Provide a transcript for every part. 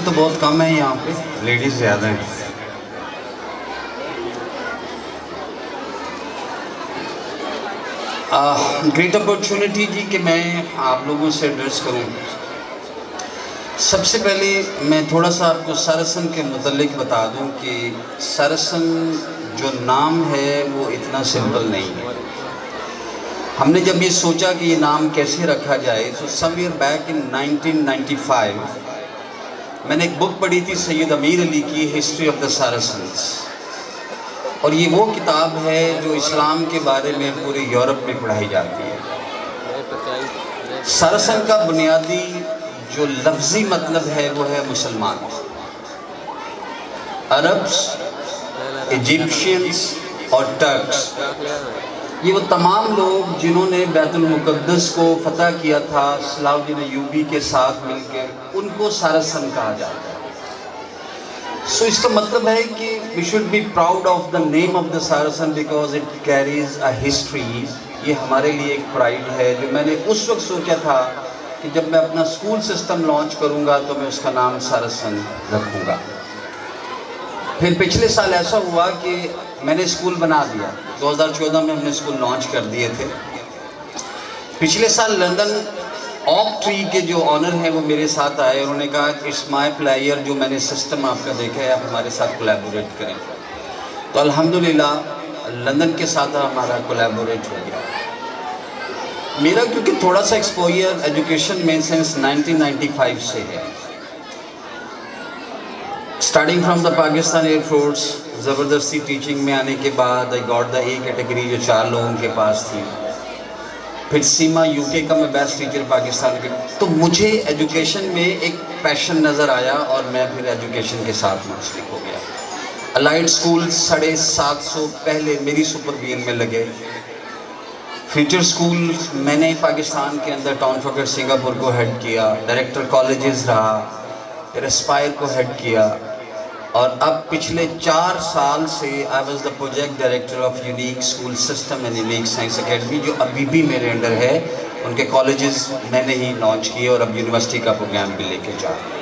تو بہت کم ہیں یہاں پہ، لیڈیز زیادہ ہیں. گریٹ اپورچونٹی جی کہ میں آپ لوگوں سے ایڈریس کروں. سب سے پہلے میں تھوڑا سا آپ کو سارسن کے متعلق بتا دوں کہ سارسن جو نام ہے وہ اتنا سمپل نہیں ہے. ہم نے جب یہ سوچا کہ یہ نام کیسے رکھا جائے تو سم ایئر بیک ان 1995 میں نے ایک بک پڑھی تھی سید امیر علی کی ہسٹری آف دا سارسنز، اور یہ وہ کتاب ہے جو اسلام کے بارے میں پورے یورپ میں پڑھائی جاتی ہے. سارسن کا بنیادی جو لفظی مطلب ہے وہ ہے مسلمان. عربس، ایجپشینز اور ٹرکس، یہ وہ تمام لوگ جنہوں نے بیت المقدس کو فتح کیا تھا صلاح الدین ایوبی کے ساتھ مل کے، ان کو سارسن کہا جاتا ہے. سو اس کا مطلب ہے کہ we should be proud of the name of the Saracen because it carries a history. یہ ہمارے لیے ایک پرائیڈ ہے جو میں نے اس وقت سوچا تھا کہ جب میں اپنا اسکول سسٹم لانچ کروں گا تو میں اس کا نام سارسن رکھوں گا. پھر پچھلے سال ایسا ہوا کہ میں نے اسکول بنا دیا. 2014 میں ہم نے اسکول لانچ کر دیے تھے. پچھلے سال لندن اوک ٹری کے جو آنر ہیں وہ میرے ساتھ آئے، انہوں نے کہا کہ اٹس مائی پلیئر، جو میں نے سسٹم آپ کا دیکھا ہے آپ ہمارے ساتھ کولیبوریٹ کریں. تو الحمدللہ لندن کے ساتھ ہمارا کولیبوریٹ ہو گیا. میرا کیونکہ تھوڑا سا ایکسپوئر ایجوکیشن میں سنس 1995 سے ہے. Starting from the Pakistan air force, زبردستی ٹیچنگ میں آنے کے بعد I got the a category جو 4 لوگوں کے پاس تھی. پھر سیما یو کے کا میں بیسٹ ٹیچر پاکستان کے. تو مجھے ایجوکیشن میں ایک پیشن نظر آیا اور میں پھر ایجوکیشن کے ساتھ منسلک ہو گیا. الائٹ اسکول 750 پہلے میری سپرویژن میں لگے. فیوچر اسکول میں نے پاکستان کے اندر ٹاؤن فکر سنگاپور کو ہیڈ کیا. ڈائریکٹر کالجز رہا، پھر اسپائر کو ہیڈ کیا، اور اب پچھلے 4 سال سے I was the project director of unique school system and unique science academy, جو ابھی بھی میرے انڈر ہے. ان کے کالجز میں نے ہی لانچ کیے اور اب یونیورسٹی کا پروگرام بھی لے کے جا رہا ہوں.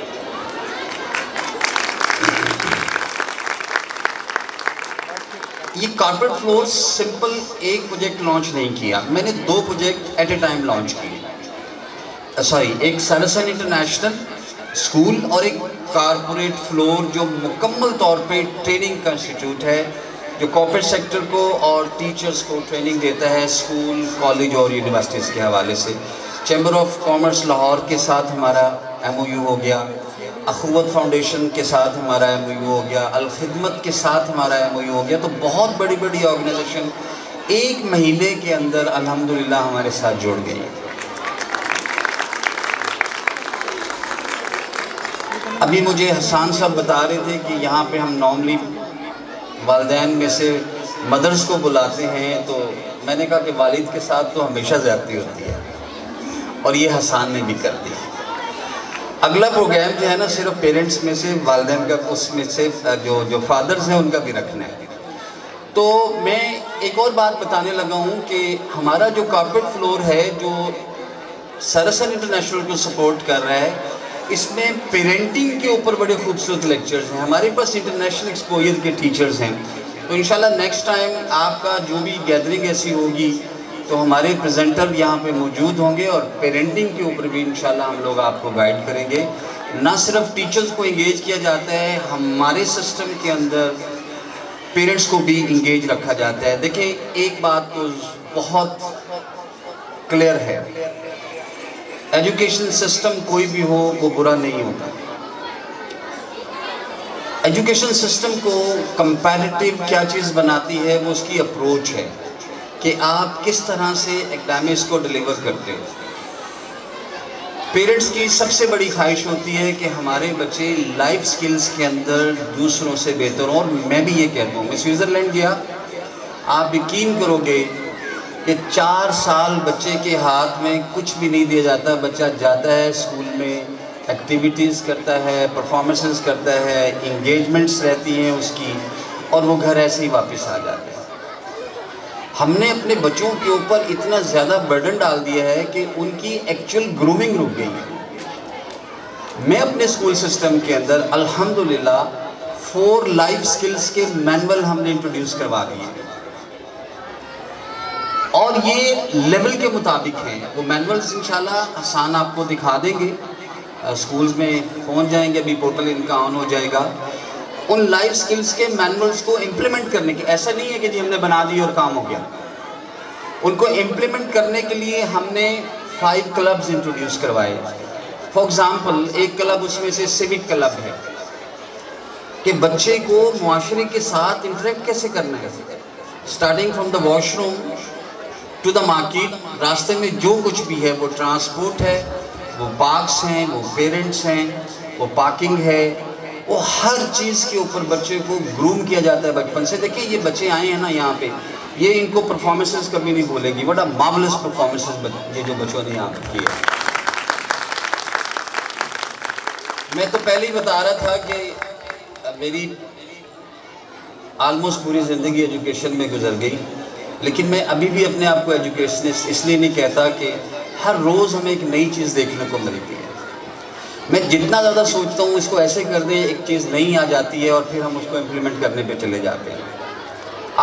یہ کارپیٹ فلور سمپل ایک پروجیکٹ لانچ نہیں کیا، میں نے 2 project at a time launch کیے. ایک سارسن انٹرنیشنل اسکول اور ایک کارپوریٹ فلور جو مکمل طور پہ ٹریننگ کا انسٹیٹیوٹ ہے، جو کارپوریٹ سیکٹر کو اور ٹیچرز کو ٹریننگ دیتا ہے اسکول، کالج اور یونیورسٹیز کے حوالے سے. چیمبر آف کامرس لاہور کے ساتھ ہمارا ایم او یو ہو گیا، اخوت فاؤنڈیشن کے ساتھ ہمارا ایم او یو ہو گیا، الخدمت کے ساتھ ہمارا ایم او یو ہو گیا. تو بہت بڑی بڑی آرگنائزیشن ایک مہینے کے اندر الحمدللہ ہمارے ساتھ جڑ گئی. ابھی مجھے حسان صاحب بتا رہے تھے کہ یہاں پہ ہم نارملی والدین میں سے مدرس کو بلاتے ہیں، تو میں نے کہا کہ والد کے ساتھ تو ہمیشہ زیادتی ہوتی ہے، اور یہ حسان نے بھی کر دی. اگلا پروگرام جو ہے نا صرف پیرنٹس میں سے، والدین کا اس میں سے جو فادرز ہیں ان کا بھی رکھنا ہے. تو میں ایک اور بات بتانے لگا ہوں کہ ہمارا جو کارپیٹ فلور ہے جو سارسن انٹرنیشنل کو سپورٹ کر رہا ہے، اس میں پیرنٹنگ کے اوپر بڑے خوبصورت لیکچرز ہیں. ہمارے پاس انٹرنیشنل ایکسپوئر کے ٹیچرز ہیں. تو انشاءاللہ نیکسٹ ٹائم آپ کا جو بھی گیدرنگ ایسی ہوگی تو ہمارے پریزنٹر یہاں پہ موجود ہوں گے، اور پیرنٹنگ کے اوپر بھی انشاءاللہ ہم لوگ آپ کو گائیڈ کریں گے. نہ صرف ٹیچرز کو انگیج کیا جاتا ہے، ہمارے سسٹم کے اندر پیرنٹس کو بھی انگیج رکھا جاتا ہے. دیکھیں ایک بات تو بہت کلیئر ہے، ایجوکیشن سسٹم کوئی بھی ہو وہ برا نہیں ہوتا. ایجوکیشن سسٹم کو کمپیریٹیو کیا چیز بناتی ہے، وہ اس کی اپروچ ہے کہ آپ کس طرح سے اکیڈمکس کو ڈیلیور کرتے ہو. پیرنٹس کی سب سے بڑی خواہش ہوتی ہے کہ ہمارے بچے لائف سکلز کے اندر دوسروں سے بہتر ہوں. اور میں بھی یہ کہتا ہوں، میں سوئٹزرلینڈ گیا، آپ یقین کرو گے کہ 4 سال بچے کے ہاتھ میں کچھ بھی نہیں دیا جاتا. بچہ جاتا ہے اسکول میں، ایکٹیویٹیز کرتا ہے، پرفارمنسز کرتا ہے، انگیجمنٹس رہتی ہیں اس کی، اور وہ گھر ایسے ہی واپس آ جاتا ہے. ہم نے اپنے بچوں کے اوپر اتنا زیادہ برڈن ڈال دیا ہے کہ ان کی ایکچوئل گرومنگ رک گئی ہے. میں اپنے اسکول سسٹم کے اندر الحمدللہ 4 لائف سکلز کے مینول ہم نے انٹروڈیوس کروا دیے اور یہ لیول کے مطابق ہیں. وہ مینولز انشاءاللہ حسان آپ کو دکھا دیں گے, اسکولز میں پہنچ جائیں گے, ابھی پورٹل ان کا آن ہو جائے گا. ان لائف سکلز کے مینولز کو امپلیمنٹ کرنے کے, ایسا نہیں ہے کہ جی ہم نے بنا دی اور کام ہو گیا. ان کو امپلیمنٹ کرنے کے لیے ہم نے 5 کلبز انٹروڈیوس کروائے. فار ایگزامپل ایک کلب اس میں سے سیوک کلب ہے کہ بچے کو معاشرے کے ساتھ انٹریکٹ کیسے کرنا ہے, starting from the washroom to the market. راستے میں جو کچھ بھی ہے, وہ ٹرانسپورٹ ہے, وہ پارکس ہیں, وہ پیرنٹس ہیں, وہ پارکنگ ہے, وہ ہر چیز کے اوپر بچے کو گروم کیا جاتا ہے بچپن سے. دیکھیں یہ بچے آئے ہیں نا یہاں پہ, یہ ان کو پرفارمنسز کبھی نہیں بھولے گی. بڑا مارولس پرفارمنسز یہ جو بچوں نے یہاں پہ کی ہے. میں تو پہلے ہی بتا رہا تھا کہ میری آلموسٹ پوری زندگی ایجوکیشن میں گزر گئی, لیکن میں ابھی بھی اپنے آپ کو ایجوکیشنسٹ اس لیے نہیں کہتا کہ ہر روز ہمیں ایک نئی چیز دیکھنے کو ملتی ہے. میں جتنا زیادہ سوچتا ہوں اس کو ایسے کر دیں, ایک چیز نئی آ جاتی ہے اور پھر ہم اس کو امپلیمنٹ کرنے پہ چلے جاتے ہیں.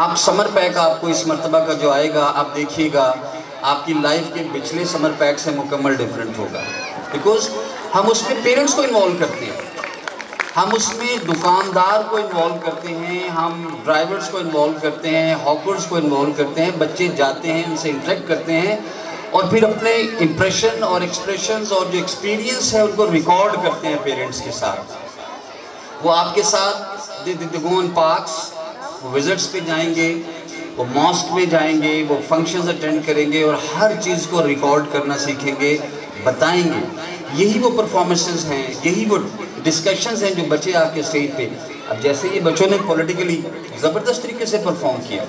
آپ سمر پیک آپ کو اس مرتبہ کا جو آئے گا, آپ دیکھیے گا آپ کی لائف کے پچھلے سمر پیک سے مکمل ڈیفرنٹ ہوگا. بیکاز ہم اس میں پیرنٹس کو انوالو کرتے ہیں, ہم اس میں دکاندار کو انوالو کرتے ہیں, ہم ڈرائیورز کو انوالو کرتے ہیں, ہاکرز کو انوالو کرتے ہیں. بچے جاتے ہیں, ان سے انٹریکٹ کرتے ہیں اور پھر اپنے امپریشن اور ایکسپریشنز اور جو ایکسپیرینس ہے ان کو ریکارڈ کرتے ہیں پیرنٹس کے ساتھ. وہ آپ کے ساتھ گو ان پارکس, وہ وزٹس پہ جائیں گے, وہ ماسک میں جائیں گے, وہ فنکشنز اٹینڈ کریں گے اور ہر چیز کو ریکارڈ کرنا سیکھیں گے, بتائیں گے. یہی وہ پرفارمنسز ہیں, یہی وہ ڈسکشنز ہیں جو بچے آ کے اسٹیج پہ. اب جیسے یہ بچوں نے پولیٹیکلی زبردست طریقے سے پرفارم کیا,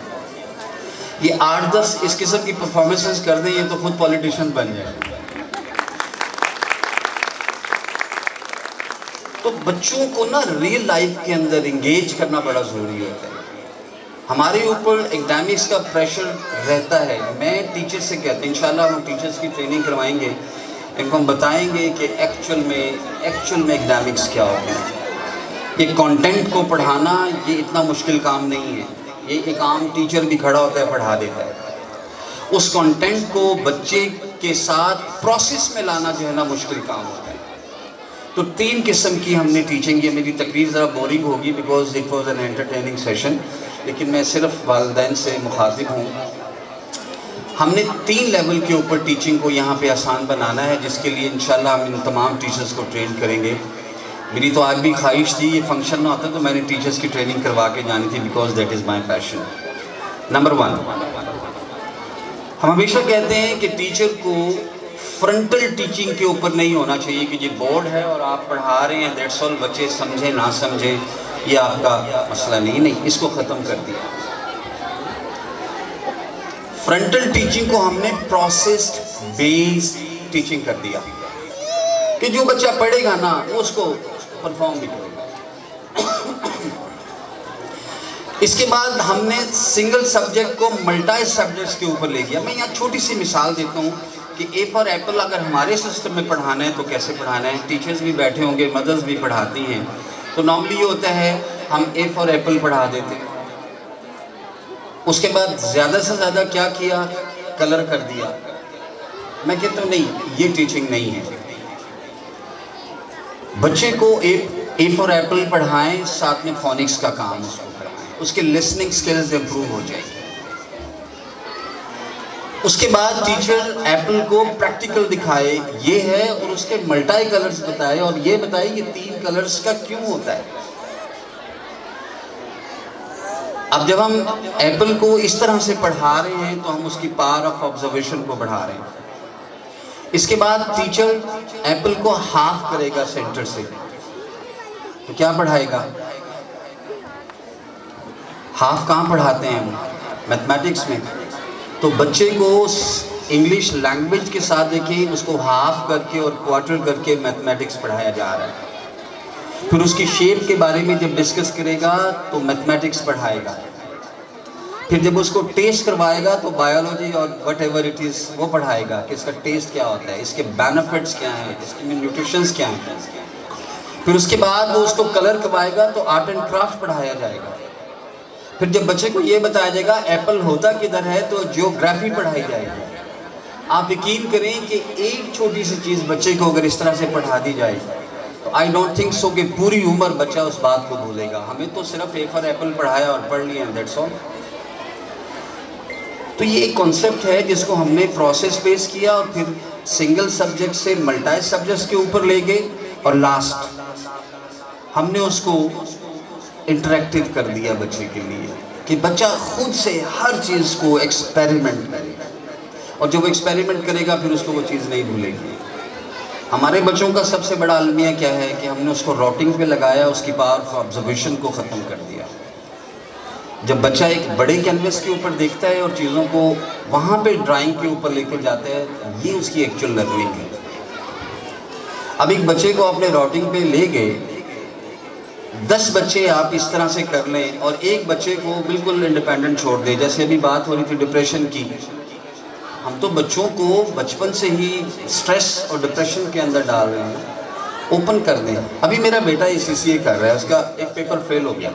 یہ 8-10 اس قسم کی پرفارمنسز کر دیں, یہ تو خود پولیٹیشن بن جائے. تو بچوں کو نا ریئل لائف کے اندر انگیج کرنا بڑا ضروری ہوتا ہے. ہمارے اوپر ایکڈیمکس کا پریشر رہتا ہے. میں ٹیچر سے کہتا ہوں, انشاءاللہ ہم ٹیچرز کی ٹریننگ کروائیں گے, ان کو ہم بتائیں گے کہ ایکچول میں ایکڈیمکس کیا ہوتے ہیں. یہ کانٹینٹ کو پڑھانا یہ اتنا مشکل کام نہیں ہے. یہ ایک عام ٹیچر بھی کھڑا ہوتا ہے, پڑھا دیتا ہے. اس کانٹینٹ کو بچے کے ساتھ پروسیس میں لانا جو ہے نا مشکل کام ہوتا ہے. تو 3 قسم کی ہم نے ٹیچنگ. یہ میری تقریر ذرا بورنگ ہوگی because it was an entertaining session, لیکن میں صرف والدین سے مخاطب ہوں. ہم نے 3 لیول کے اوپر ٹیچنگ کو یہاں پہ آسان بنانا ہے, جس کے لیے انشاءاللہ ہم ان تمام ٹیچرز کو ٹرین کریں گے. میری تو آج بھی خواہش تھی یہ فنکشن نہ ہوتا تو میں نے ٹیچرز کی ٹریننگ کروا کے جانی تھی, because that is my passion. Number 1, ہم ہمیشہ کہتے ہیں کہ ٹیچر کو فرنٹل ٹیچنگ کے اوپر نہیں ہونا چاہیے کہ یہ بورڈ ہے اور آپ پڑھا رہے ہیں, دیٹس آل. بچے سمجھیں نہ سمجھیں یہ آپ کا مسئلہ نہیں, اس کو ختم کر دیا. فرنٹل ٹیچنگ کو ہم نے پروسیسڈ بیسڈ ٹیچنگ کر دیا کہ جو بچہ پڑھے گا نا اس کو پرفارم بھی کرے گا. اس کے بعد ہم نے سنگل سبجیکٹ کو ملٹائی سبجیکٹس کے اوپر لے گیا. میں یہاں چھوٹی سی مثال دیتا ہوں کہ اے فار ایپل اگر ہمارے سسٹم میں پڑھانا ہے تو کیسے پڑھانا ہے. ٹیچرز بھی بیٹھے ہوں گے, مدرز بھی پڑھاتی ہیں, تو نارملی یہ ہوتا ہے ہم اے فار ایپل پڑھا دیتے ہیں. اس کے بعد زیادہ سے زیادہ کیا کیا, کلر کر دیا. میں کہتا ہوں نہیں, یہ ٹیچنگ نہیں ہے. بچے کو اے فار ایپل پڑھائیں, ساتھ میں فونکس کا کام اس کو کرائیں, اس کے لسننگ سکلز امپروو ہو جائیں. اس کے بعد ٹیچر ایپل کو پریکٹیکل دکھائے یہ ہے, اور اس کے ملٹائی کلرز بتائے, اور یہ بتائے یہ 3 کلرز کا کیوں ہوتا ہے. اب جب ہم ایپل کو اس طرح سے پڑھا رہے ہیں تو ہم اس کی پاور آف آبزرویشن کو بڑھا رہے ہیں. اس کے بعد ٹیچر ایپل کو ہاف کرے گا سینٹر سے, تو کیا پڑھائے گا؟ ہاف کہاں پڑھاتے ہیں ہم؟ میتھمیٹکس میں. تو بچے کو انگلش لینگویج کے ساتھ دیکھیں, اس کو ہاف کر کے اور کوارٹر کر کے میتھمیٹکس پڑھایا جا رہا ہے. پھر اس کی شیپ کے بارے میں جب ڈسکس کرے گا تو میتھمیٹکس پڑھائے گا. پھر جب اس کو ٹیسٹ کروائے گا تو بایولوجی اور وٹ ایور اٹ از وہ پڑھائے گا کہ اس کا ٹیسٹ کیا ہوتا ہے, اس کے بینیفٹس کیا ہیں, اس کے نیوٹریشنز کیا ہیں. پھر اس کے بعد وہ اس کو کلر کروائے گا تو آرٹ اینڈ کرافٹ پڑھایا جائے گا. پھر جب بچے کو یہ بتایا جائے گا ایپل ہوتا کدھر ہے تو جیوگرافی پڑھائی جائے گی. آپ یقین کریں کہ ایک چھوٹی سی چیز بچے کو اگر اس طرح سے پڑھا دی جائے تو آئی ڈونٹ تھنک سو کہ پوری عمر بچہ اس بات کو بھولے گا. ہمیں تو صرف اے فار ایپل پڑھایا اور پڑھ لیا دیٹس آل. تو یہ ایک کانسیپٹ ہے جس کو ہم نے پروسیس بیس کیا اور پھر سنگل سبجیکٹ سے ملٹائی سبجیکٹس کے اوپر لے گئے اور لاسٹ ہم نے اس کو انٹریکٹیو کر دیا بچے کے لیے کہ بچہ خود سے ہر چیز کو ایکسپیریمنٹ کرے اور جب وہ ایکسپیریمنٹ کرے گا پھر اس کو وہ چیز نہیں بھولے گی. ہمارے بچوں کا سب سے بڑا المیہ کیا ہے کہ ہم نے اس کو راٹنگ پہ لگایا, اس کی پاور آف آبزرویشن کو ختم کر دیا. جب بچہ ایک بڑے کینوس کے اوپر دیکھتا ہے اور چیزوں کو وہاں پہ ڈرائنگ کے اوپر لے کے جاتا ہے, یہ اس کی ایکچوئل لرننگ ہے. اب ایک بچے کو اپنے راٹنگ پہ لے گئے, 10 بچے آپ اس طرح سے کر لیں اور ایک بچے کو بالکل انڈیپینڈنٹ چھوڑ دیں. جیسے ابھی بات ہو رہی تھی ڈپریشن کی, ہم تو بچوں کو بچپن سے ہی سٹریس اور ڈپریشن کے اندر ڈال رہے ہیں. اوپن کر دیں. ابھی میرا بیٹا CCA کر رہا ہے, اس کا ایک پیپر فیل ہو گیا.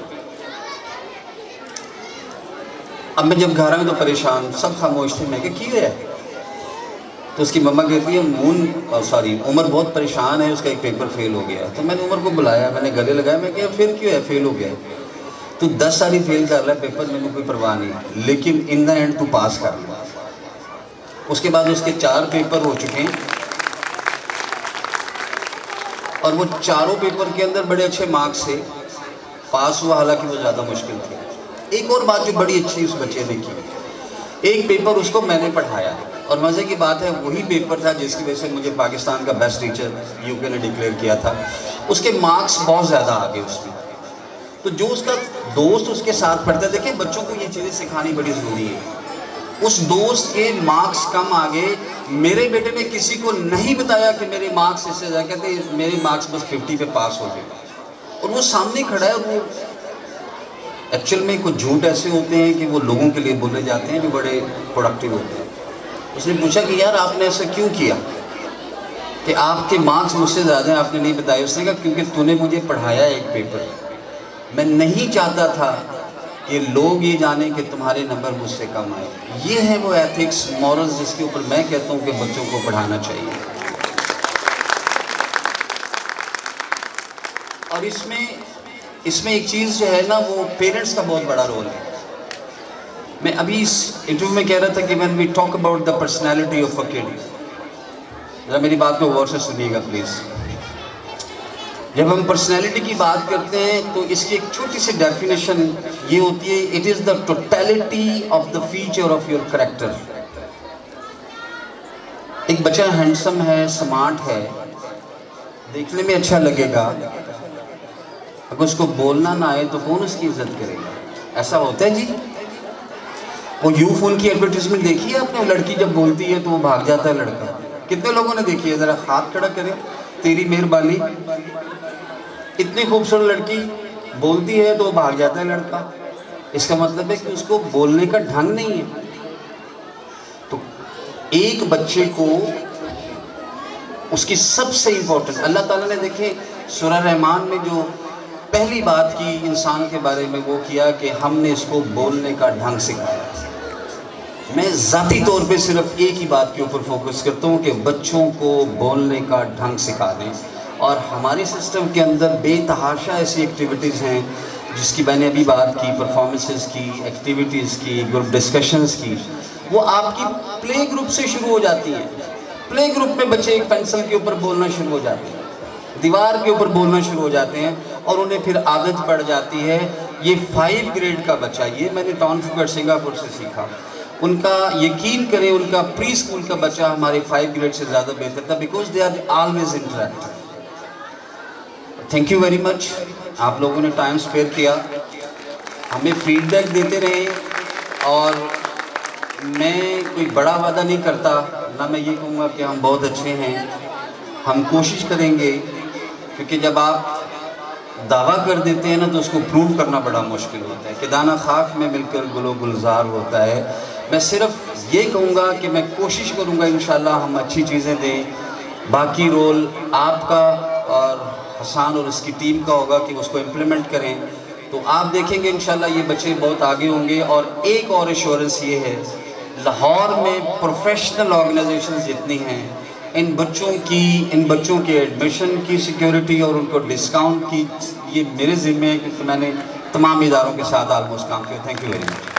اب میں جب گھر آؤں تو پریشان, سب خاموش تھے. میں کہ کیوں ہے تو اس کی مما کہتی ہے عمر بہت پریشان ہے, اس کا ایک پیپر فیل ہو گیا. تو میں نے عمر کو بلایا, میں نے گلے لگایا, میں کہ پھر کیوں ہے فیل ہو گیا؟ تو 10 سال فیل کر رہا ہے پیپر, میں نے کوئی پرواہ نہیں, لیکن ان دا اینڈ تو پاس کر لیا. اس کے بعد اس کے 4 پیپر ہو چکے ہیں اور وہ چاروں پیپر کے اندر بڑے اچھے مارکس سے پاس ہوا, حالانکہ وہ زیادہ مشکل تھی. ایک اور بات جو بڑی اچھی اس بچے نے کی, ایک پیپر اس کو میں نے پڑھایا اور مزے کی بات ہے وہی پیپر تھا جس کی وجہ سے مجھے پاکستان کا بیسٹ ٹیچر UK نے ڈکلیئر کیا تھا. اس کے مارکس بہت زیادہ آگے اس میں. تو جو اس کا دوست اس کے ساتھ پڑھتا ہے, دیکھیں بچوں کو یہ چیزیں سکھانی بڑی ضروری ہے. اس دوست کے مارکس کم آگے, میرے بیٹے نے کسی کو نہیں بتایا کہ میرے مارکس اس سے زیادہ, کہتے میرے مارکس بس 50 پہ پاس ہو گئے. اور وہ سامنے کھڑا ہے, وہ ایکچوئل میں کچھ جھوٹ ایسے ہوتے ہیں کہ وہ لوگوں کے لیے بولے جاتے ہیں جو بڑے پروڈکٹیو ہوتے ہیں. اس نے پوچھا کہ یار آپ نے ایسا کیوں کیا کہ آپ کے مارکس مجھ سے زیادہ ہیں, آپ نے نہیں بتایا؟ اس نے کہا کیونکہ تو نے مجھے پڑھایا ایک پیپر, میں نہیں چاہتا تھا کہ لوگ یہ جانیں کہ تمہارے نمبر مجھ سے کم آئے. یہ ہے وہ ایتھکس, مورلز, جس کے اوپر میں کہتا ہوں کہ بچوں کو پڑھانا چاہیے. اور اس میں ایک چیز جو ہے نا, وہ پیرنٹس کا بہت بڑا رول ہے. میں ابھی اس انٹرویو میں کہہ رہا تھا کہ when we talk about the personality of a kid, ذرا میری بات کو غور سے سنیے گا پلیز. جب ہم پرسنالٹی کی بات کرتے ہیں تو اس کی ایک چھوٹی سی ڈیفینیشن یہ ہوتی ہے, it is the totality of the feature of your character. ایک بچہ ہینڈسم ہے, اسمارٹ ہے, دیکھنے میں اچھا لگے گا, اگر اس کو بولنا نہ آئے تو کون اس کی عزت کرے گا؟ ایسا ہوتا ہے جی. وہ یو فون کی ایڈورٹیزمنٹ دیکھی ہے آپ نے, لڑکی جب بولتی ہے تو وہ بھاگ جاتا ہے لڑکا. کتنے لوگوں نے دیکھی ہے؟ ذرا ہاتھ کھڑا کرے, تیری مہربانی. اتنی خوبصورت لڑکی بولتی ہے تو وہ بھاگ جاتا ہے لڑکا. اس کا مطلب ہے کہ اس کو بولنے کا ڈھنگ نہیں ہے. تو ایک بچے کو اس کی سب سے امپورٹنٹ, اللہ تعالیٰ نے دیکھیں سورہ رحمان میں جو پہلی بات کی انسان کے بارے میں وہ کیا کہ ہم نے اس کو بولنے کا ڈھنگ سکھایا. میں ذاتی طور پہ صرف ایک ہی بات کے اوپر فوکس کرتا ہوں کہ بچوں کو بولنے کا ڈھنگ سکھا دیں. اور ہمارے سسٹم کے اندر بے تحاشا ایسی ایکٹیویٹیز ہیں جس کی میں نے ابھی بات کی, پرفارمنسز کی, ایکٹیویٹیز کی, گروپ ڈسکشنز کی, وہ آپ کی پلے گروپ سے شروع ہو جاتی ہیں. پلے گروپ میں بچے ایک پینسل کے اوپر بولنا شروع ہو جاتے ہیں, دیوار کے اوپر بولنا شروع ہو جاتے ہیں, اور انہیں پھر عادت پڑ جاتی ہے. یہ 5 گریڈ کا بچہ, یہ میں نے ٹاؤن فکر سنگاپور سے سیکھا, ان کا یقین کریں ان کا پری اسکول کا بچہ ہمارے 5 گریڈ سے زیادہ بہتر تھا, because they are always interactive. Thank you very much, آپ لوگوں نے ٹائم اسپیئر کیا, ہمیں فیڈ بیک دیتے رہے. اور میں کوئی بڑا وعدہ نہیں کرتا, نہ میں یہ کہوں گا کہ ہم بہت اچھے ہیں. ہم کوشش کریں گے, کیونکہ جب آپ دعویٰ کر دیتے ہیں نا تو اس کو پروف کرنا بڑا مشکل ہوتا ہے. کہ دانہ خاک میں مل کر گل و گلزار ہوتا ہے. میں صرف یہ کہوں گا کہ میں کوشش کروں گا انشاءاللہ ہم اچھی چیزیں دیں. باقی رول آپ کا اور حسان اور اس کی ٹیم کا ہوگا کہ اس کو امپلیمنٹ کریں. تو آپ دیکھیں گے انشاءاللہ یہ بچے بہت آگے ہوں گے. اور ایک اور ایشورنس یہ ہے، لاہور میں پروفیشنل آرگنائزیشنز جتنی ہیں، ان بچوں کے ایڈمیشن کی سیکیورٹی اور ان کو ڈسکاؤنٹ کی، یہ میرے ذمہ ہے کہ میں نے تمام اداروں کے ساتھ آلموسٹ کام کیا. Thank you very much.